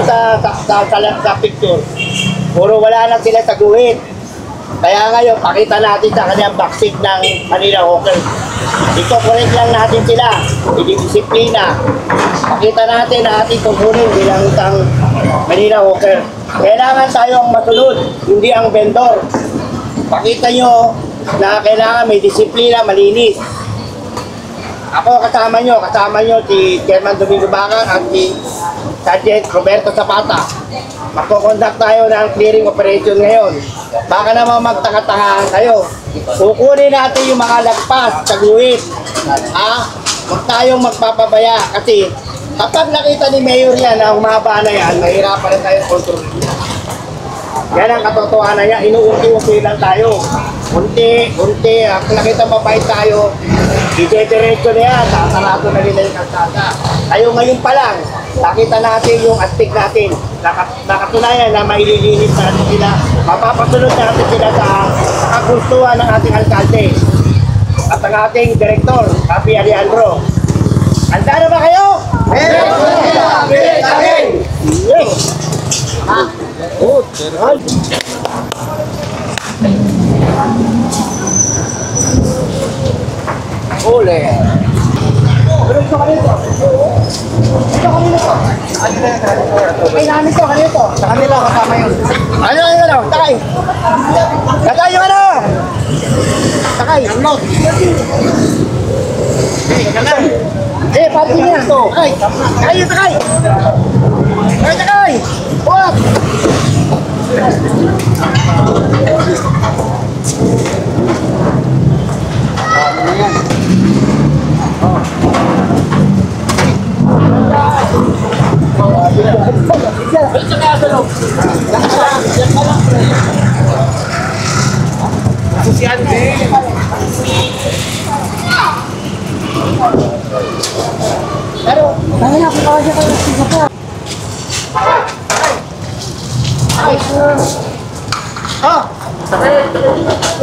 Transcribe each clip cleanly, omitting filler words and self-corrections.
Sa picture, puro wala na sila sa guhit. Kaya ngayon, pakita natin sa kanyang backstage ng Manila Hawker. Ito, correct lang natin sila. Ididisiplina. Pakita natin na ating tungkulin bilang isang Manila Hawker. Kailangan tayo ang masunod, hindi ang vendor. Pakita nyo na kailangan may disiplina, malinis. Ako kasama nyo si Chairman Domingo Bacan at si Sergeant Roberto Zapata. Magkoconduct tayo ng clearing operation ngayon. Baka naman magtaka-takahan kayo. Kukunin natin yung mga lagpas sa guhit. Huwag tayong magpapabaya kasi kapag nakita ni Mayor yan na humaba na yan, mahirapan na tayong kontrol. Yan ang katotohanan niya, inuunti-unti lang tayo. Unti, kung nakita mabait tayo, ide-diretso na yan, tatarato na nila yung kalsada. Tayo ngayon pa lang, nakita natin yung astig natin, nakatunayan na maililinis natin sila, mapapasunod natin sila sa kagustuhan ng ating alkalde at ang ating direktor, Papi Alejandro. Handa na ba kayo? Ole. Ito kanito. Ay, namin to, kanito. Sa kanila, kasama yun. Ano? Takay. Takay yung ano? Takay. Unlock. Pati niya. Takay. Takay yung takay. Takay. Huwag.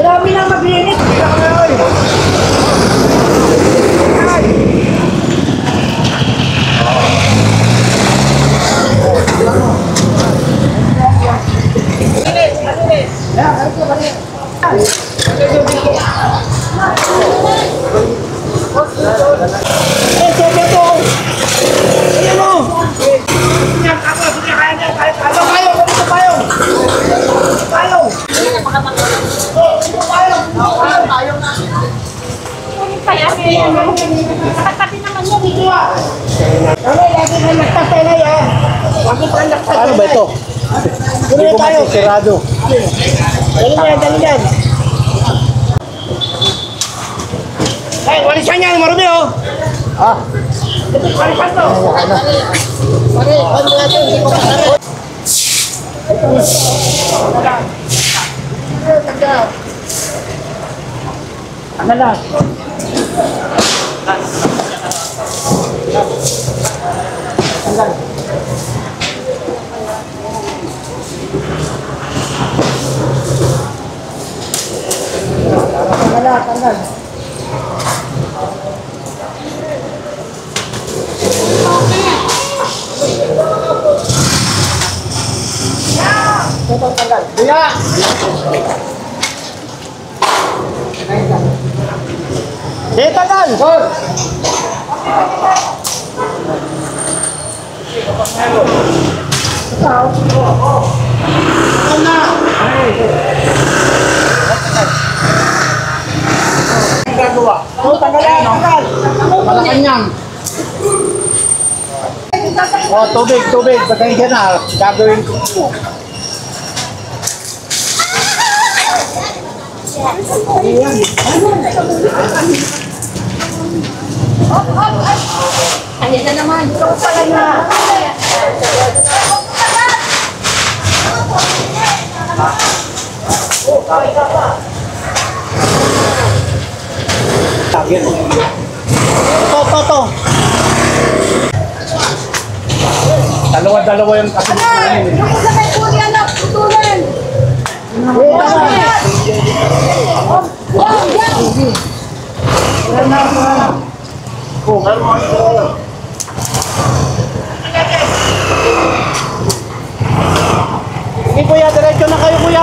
Grabe na maglinis. Ano ba ito? Hindi ko masisirado. Dali yan. Ay, walisan yan, marumi oh. Walisan to. Pare, ano natin? Hindi ko kasama. Ano lang? Tanggal. Tanggal. Ito tanggal. Buya! Sige, tanggal! Sir! Malacanang. Tubig. Pasensya na. Gagawin ko. Ayan na naman. Pala na. To. Dalawa yung kasi namin. Yung isa kay Kuya na, tutulan.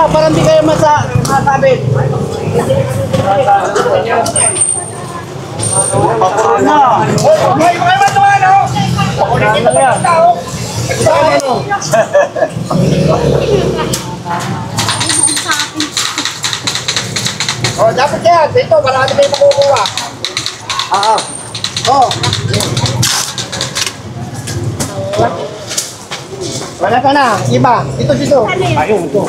Para hindi kayo masabit. Papuro na. May mga naman, no? Pakunin dito na yung tao. Oh, dapat yan. Dito, marami kayo makukuha. Oh. Wala ka na. Iba. Dito. Ayun, ito.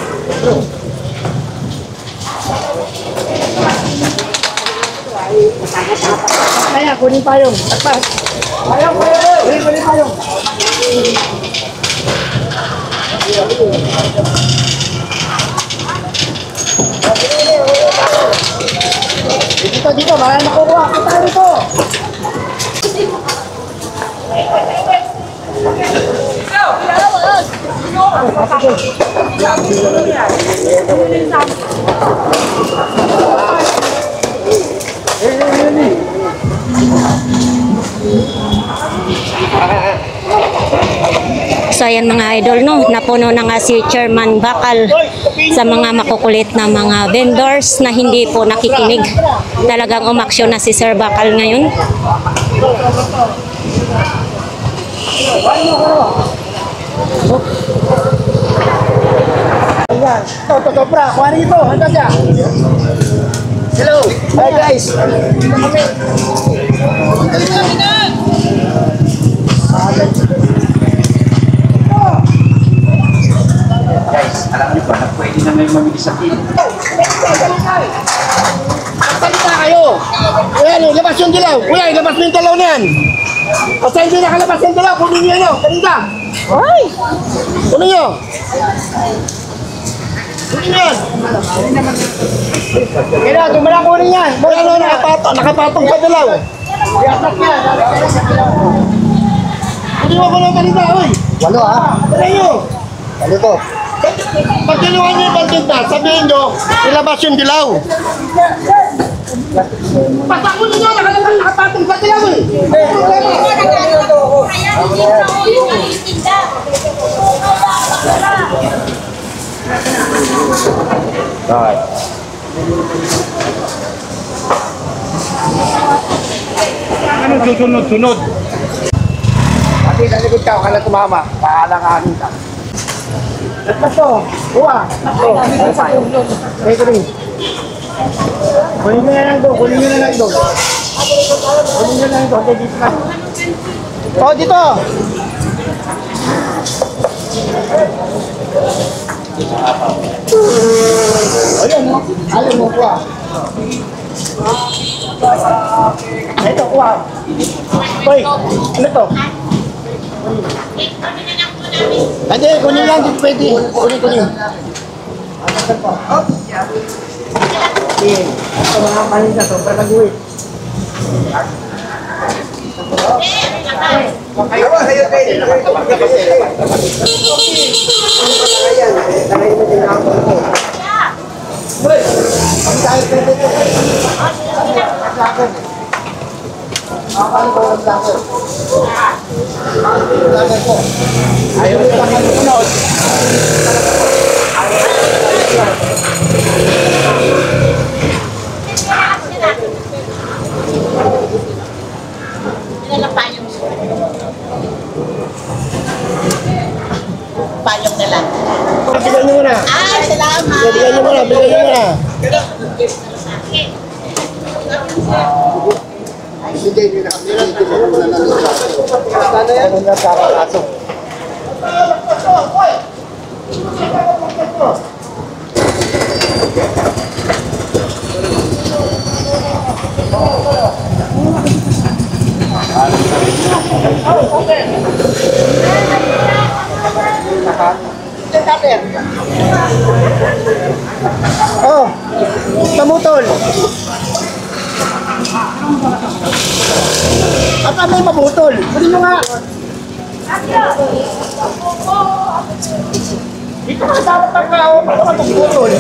Kaya, kunin pa yung. Agpas. Ayaw. Kunin pa yung. Dito, marami makukuha. Kita dito. So ayan mga idol, no, napuno na nga si Chairman Bakal sa mga makukulit na mga vendors na hindi po nakikinig. Talagang umaksyon na si Sir Bakal ngayon. Ayan. Ito, pra. Kuha rin ito. Hanggang siya. Hello. Hi, guys. Guys, alam niyo ba na pwede na ngayon mamili sa pin? Magsalita kayo. Ayan, labas yung dilaw. Kuya, labas mo yung dilaw na yan. Basta hindi nakalabas yung dilaw, kunin nyo yun. Kanina. Ay! Kunin nyo. Kunin nyo yan. Kaya, tumala kunin yan. Ano, nakapatong sa dilaw. Yatak yan. Kunin mo ko lang kanina, oy. Walo, ha? Kunin nyo. Walo to. Pag kinuha nyo yung bantinta, sabihin nyo, ilabas yung dilaw. Basta ko ninyo, nakapatong sa dilaw eh. Ano susunod-sunod? Pati sa likod ka, kala tumama, paalang-anin ka. Let's go. Kuha. Hey, kunin. Kunin nyo na lang doon. Kunin nyo na lang doon. Kunin nyo na lang doon. Dito na. Oh, dito. Ayan, no? Alam mo, kuha. Ito, kuha. Hoy, ano to? Hindi, kunin lang. Dito pwede. Kunin. Ito mga paninda to, para nag-uwi. Ayaw mo lang manood. Payong na lang. Bigyan nyo muna. Ay, salamat. Bigyan nyo muna. Ano na sa kaso? Oh, samutol. At ano yung mabutol? Kunin nyo nga. Dito ka dapat ang kao. Ano ka mabutol?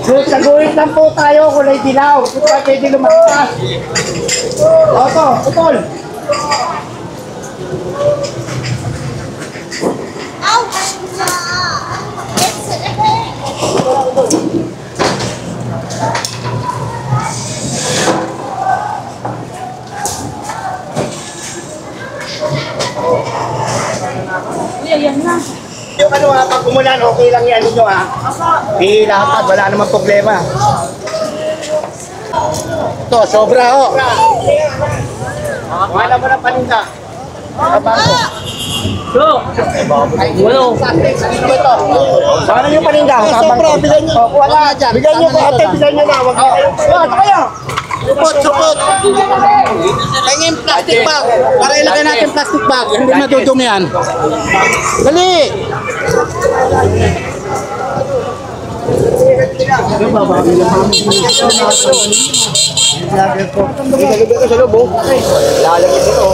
So, saguhin lang po tayo, kulay dilaw. Ito ay pwede lumakas. Oto, utol. Yung ano ha, pag umulan, okay lang yan ninyo ha. Hilakad, wala namang problema. Ito, sobra ho. Wala mo na paninda. Kabango. Sana yung paninda. Sobra, bigyan nyo. Wala dyan. Bigyan nyo ko ate, bigyan nyo na. Huwag kayo. Ito kayo. Supot! Tingin plastic bag. Para ilagay natin plastic bag. Hindi madudumi yan. Dali! Ilalagay ko sa loob oh. Lalagay ko ito.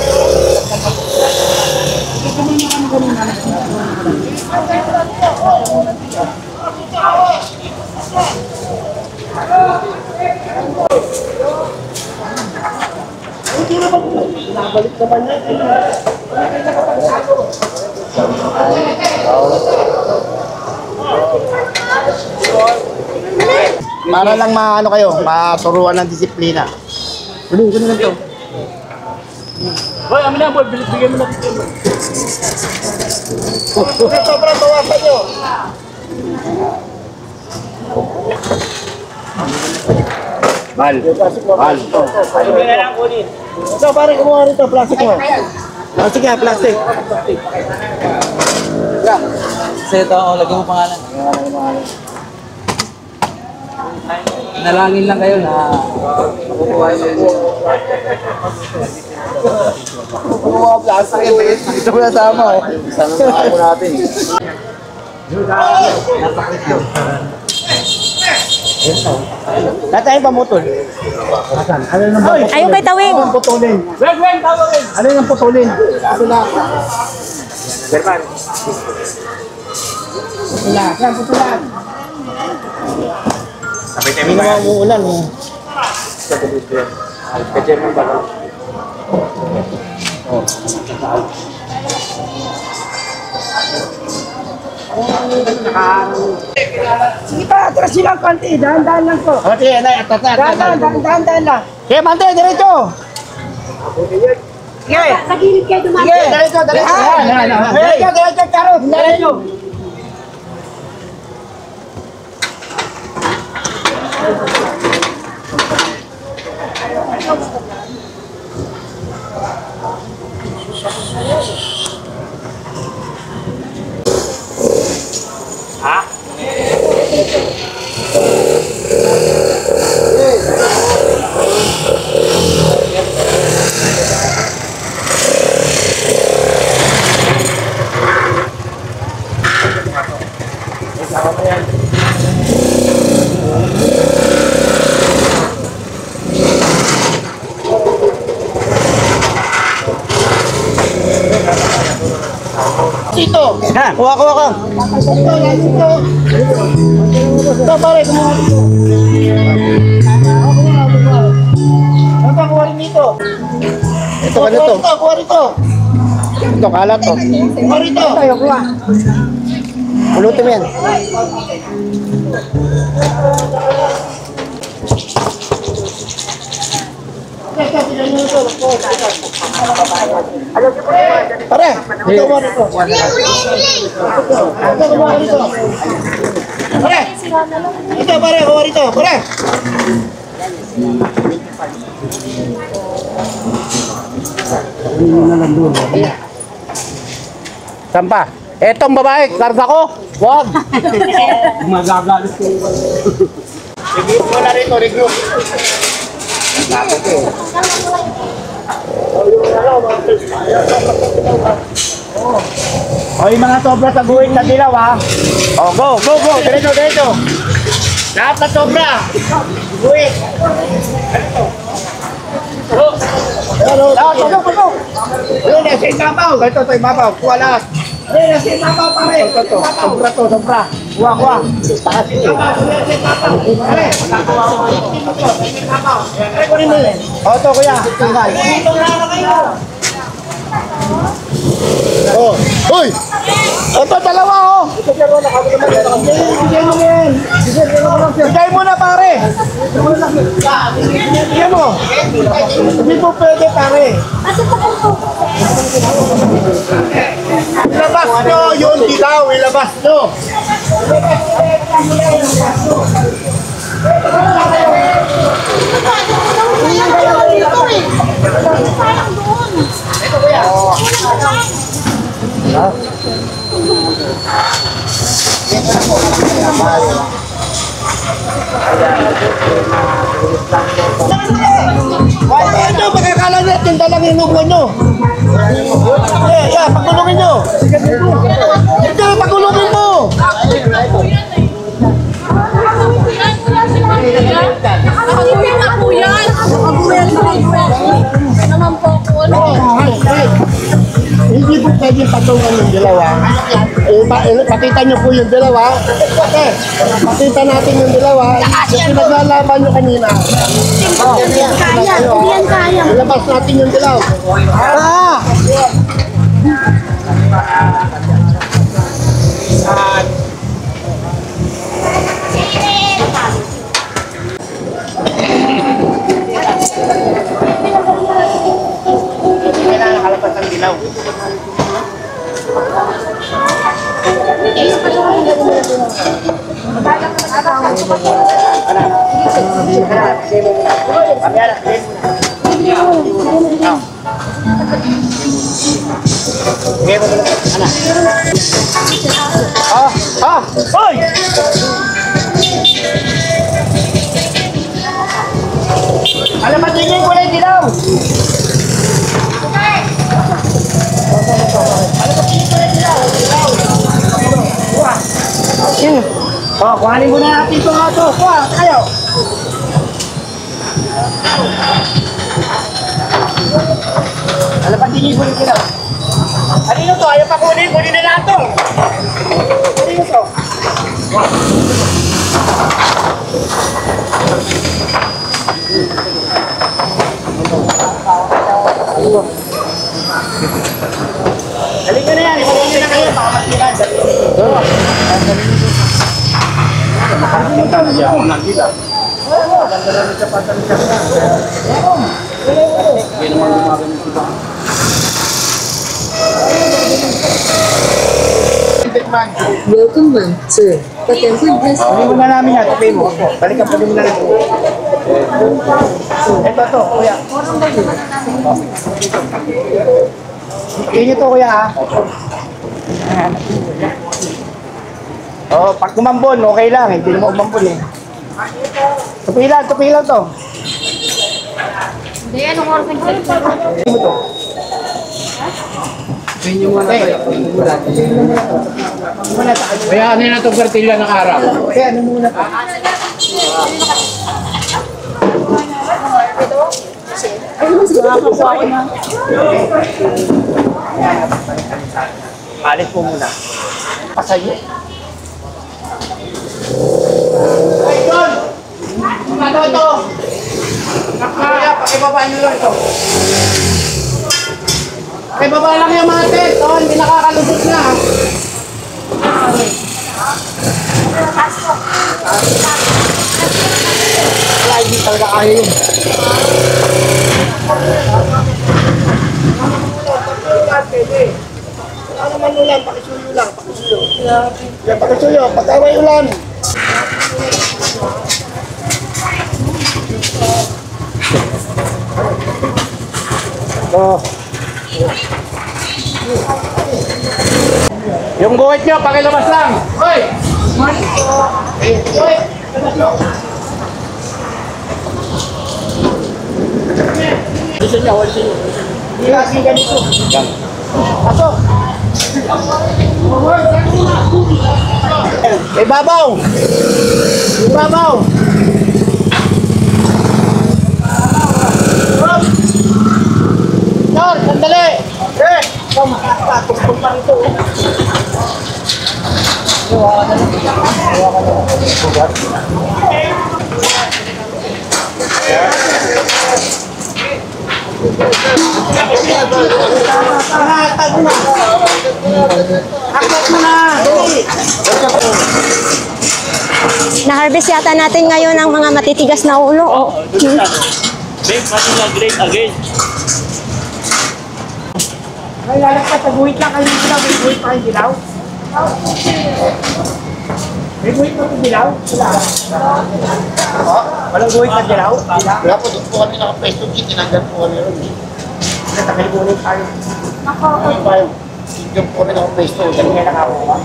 Para lang maano kayo, maturuan ng disiplina. Ano lang to? Hoy, amin na, boy. Bigyan mo na. Sobrang bawasan nyo. Bal. Bal. Ano ba lang kunin? Ito, pare, kumuha rito, plastic mo. Plastic nga, plastic. Kasi ito, lagyan mo pangalan. Nalangin lang kayo na makukuha nyo. Kumuha plastic. Ito mo nasama oh. Sana mo natin. Natayin pa motol. Asan? Ano nang ba? Ayaw kay Tawing. Ano nang putulin? Ano nang putulin? Ito na. Berman. Putula. Saan putulan? Hindi naman umuulan eh. Ka-German ba? Sige pa, atras silang konti. Dahan-dahan lang po. O, sige, na, Dahan-dahan lang. Sige, Mante, diretso! Sige. Sa gilid kayo dumaan. Sige, diretso, diretso! Diretso, diretso, Charot! Diretso! Dito! Kuha ka! Ito, pare, kumuha dito. Ano ba, kuha rin dito? Ito, ganito. Kuha rito. Ito, kalat to. Kuha rito. Tayo, kuha. Pulutin mo yan. Pare, ito mo rito. Ito mo rito. Pare, ito pare, kuha rito. Pare. Sampa. Etong babae, karga ko. Wag. Magagalit ko. Regroup mo na rito, regroup. O, yung mga sobra sa guhit na dilaw ha. O, go, go, go. Diretso, diretso. Lahat na sobra. Guhit. Lahat, pasok, pasok. Yun, nasa ibabaw. Ito, ito, ibabaw. Kuha lahat. Nasa ibabaw pa rin. Ito, sobra to, sobra. Kuha, kuha. Takas ito. Pare, o, ito, kuya. Tanggal. Ito na kayo. Oh. Uy! Ito, dalawa oh! Bigay mo na pare! Bigay mo! Hindi po pwede pare! Ilabas nyo yung dilaw! Ilabas nyo! Ano, makakala nyo at yung dalang inubo nyo. Yeah, pagulungin nyo. Hindi, pagulungin mo. Nakabuyan na po yan. Nakabuyan naman po ako. Hindi po pwede patungan yung dalawa. Pakita nyo po yung dalawa. Okay, pakita natin yung dalawa. Yung pinaglalaban nyo kanina. Kaya, hindi yan kaya. Ilabas natin yung dilaw. Ah! Kailangan nakalapas ang dilaw. Hoy! Alam mo, tingin ko lang dilaw. Oh, kuhanin mo na natin itong ato. Kuha, kayo. Alam ba, tingin ko rin sila. Kanino to? Ayaw pa kunin. Kunin na lahat to. Kanino to? Halika na yan. Ipagin na kayo. Pakamatilan. Welcome ma'am, sir. Patensyon please. Sabi mo na namin yan. Sabi mo. Balikan pa din mo na lang. Ito to, kuya. Inyo to, kuya, ha? Oh, pag kumambon, okay lang. Hindi mo umambon, eh. Tupilan to. Hindi, anong oras nagsalita? Hindi mo to. Kaya ano na itong kartilya ng araw? Kaya ano muna to? Palit po muna. Pasayo. Hey, John! Ano ito? Kaya, pakibaba nyo lang ito. Pakibaba lang yung mga tent. Oh, hindi nakakalusot na. Wala, hindi talaga kaya yun. Ano naman ulan, pakisuyo lang, pakisuyo. Yan, pakisuyo, pag-away ulan. Oh. Yung guhit nyo, pakilabas lang. Hoy! Hoy! Gusto niya, wala siya. Hindi kasi ganito. Pasok! Ibabaw! Ibabaw! Tor, sandali! Eh! Ikaw makakapatos kung pa rito. Iwakan na lang. Iwakan na lang. Bugat. Akit mo na! Dali! Na-harvest yata natin ngayon ang mga matitigas na ulo. Oh. Big, mati na great again. Ay, lalagpas sa guhit lang kayo nila. May guhit pa kayo dilaw? May guhit pa kayo dilaw? Walang guhit na dilaw? Wala po, doon po kami nakapesto. Tinanggal po kami ron. Nakalimunin tayo. Ano ba yun? Doon po kami nakapesto. Ganun nga nakakuha.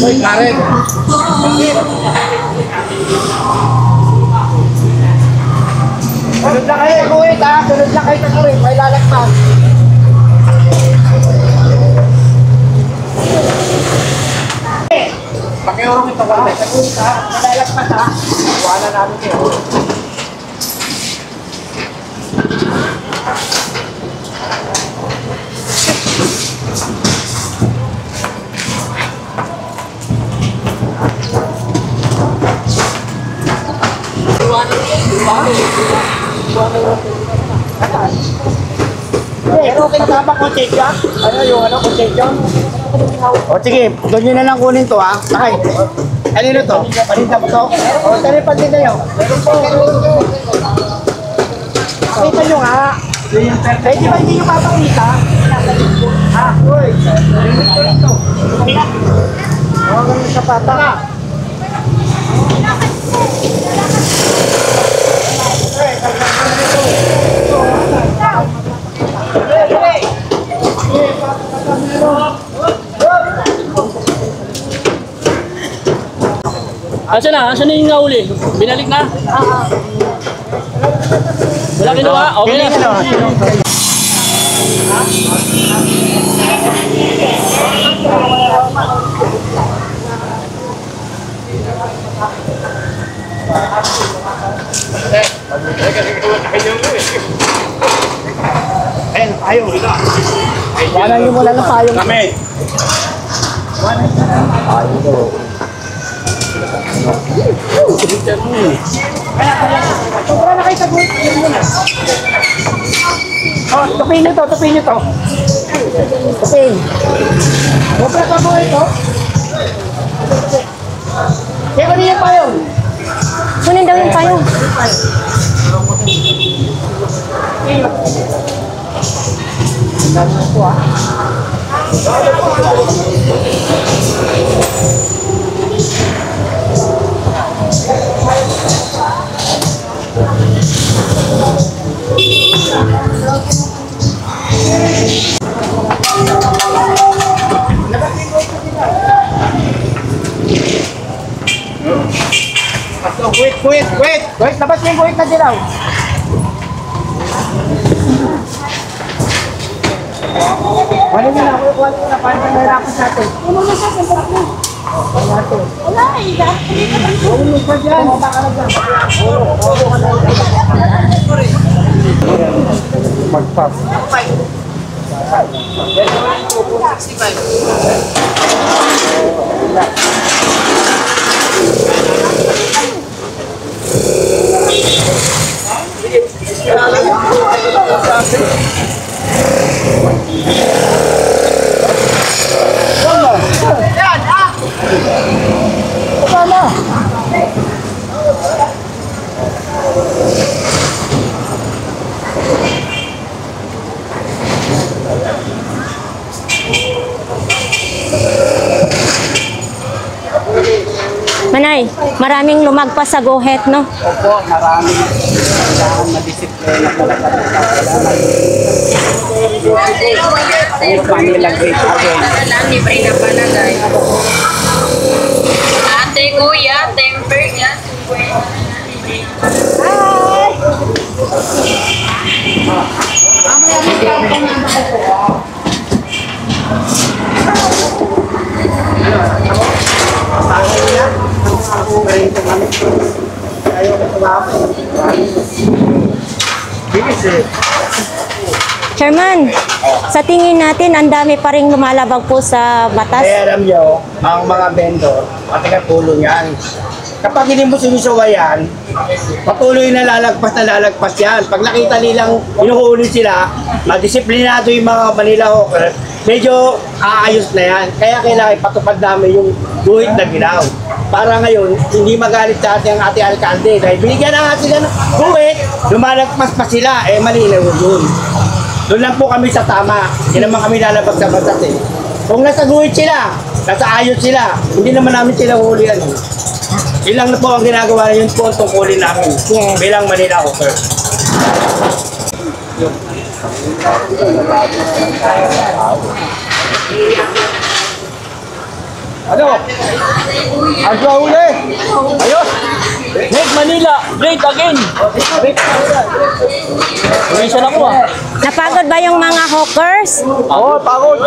Hoy, Karen. Sunod lang kayo, guhit ha? Sunod lang kayo sa guhit. May lalagpas. Pakiurong ito kami. Sa guhit ha? May lalagpas ha? Wala namin kayo. Okay na ba konsensya? Ano yung ano, konsensyon? O sige, doon nyo na lang kunin to ha. Ay, kanino to? Paninda mo to? O, saan yung paninda nyo? Pakita nyo nga. Eh, di ba hindi nyo papakita? Ha? Uy, ito. Huwag kang sapata ka. Asan na? Asan na yung nahuli? Binalik na? Wala kinuha? Okay na. Ayun, ayaw. Wala nyo mula ng payong. Kami. Sobra na kayo sa guhit. Yun muna. Oh, tupin nyo to, tupin nyo to. Tupin. Sobra ka guhit to. Kaya ko niya payong. Kunin daw yung payong. Wait. Wait, labas mo yung guhit na dilaw. Wala nyo na, kuha nyo na, paano nahirapan sa atin? Ano na siya? Sandali na. Wala eh. Ulo pa dyan. Baka ka na dyan. Magpas. Manay, maraming lumagpas sa guhit, no? Opo, maraming kailangan madisiplina talaga ng kapalaran. Ay, panilang great again. Libre na palagay. Ate, kuya, temper niya. Ayaw ko tumapos. Bilis eh. Chairman, sa tingin natin, ang dami pa rin lumalabag po sa batas. Kaya alam nyo, ang mga vendor, matigatulong yan. Kapag hindi mo sinusuwayan, patuloy na lalagpas yan. Pag nakita nilang inuhuli sila, madisiplinado yung mga Manila Hawker, medyo aayos na yan. Kaya kailangan ipatupad namin yung guhit na ginaw. Para ngayon, hindi magalit sa ating ating alkalde. Dahil binigyan na nga sila ng guhit, lumalagpas pa sila, malinaw yun. Doon lang po kami sa tama. Hindi naman kami lalabag sa batas eh. Kung nasa guhit sila, nasa ayos sila, hindi naman namin sila hulihan. Ilang na po ang ginagawa na yun po ang tungkulin namin Yes. bilang Manila Hawker. Ano? Ang huli? Ayos! Make Manila great again! Uwisa na ko ah. Napagod ba yung mga hawkers? Oo, pagod.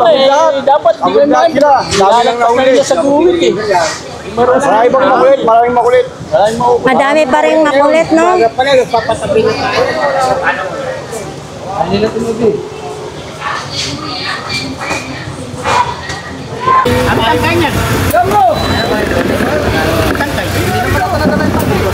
Dapat di Pagod lahat sila. Dami lang lalagpas na nahuli. nila sa guhit eh. Maraming pang makulit. Maraming makulit. Madami pa rin makulit, no? Pala, nagpapatabi na tayo. Ang tangkay niyan. Gambo! Ang tangkay. Hindi naman ako natatanan ito.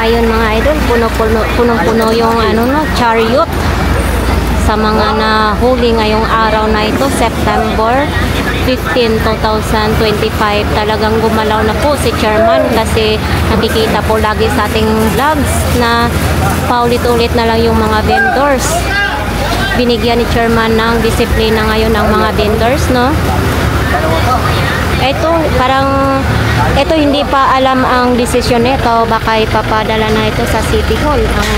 Ayun mga idol, punong-puno yung ano no, chariot sa mga nahuli ngayong araw na ito, September 15, 2025. Talagang gumalaw na po si Chairman kasi nakikita po lagi sa ating vlogs na paulit-ulit na lang yung mga vendors. Binigyan ni Chairman ng disiplina ngayon ng mga vendors, no? Ito hindi pa alam ang desisyon nito, baka ipapadala na ito sa City Hall ang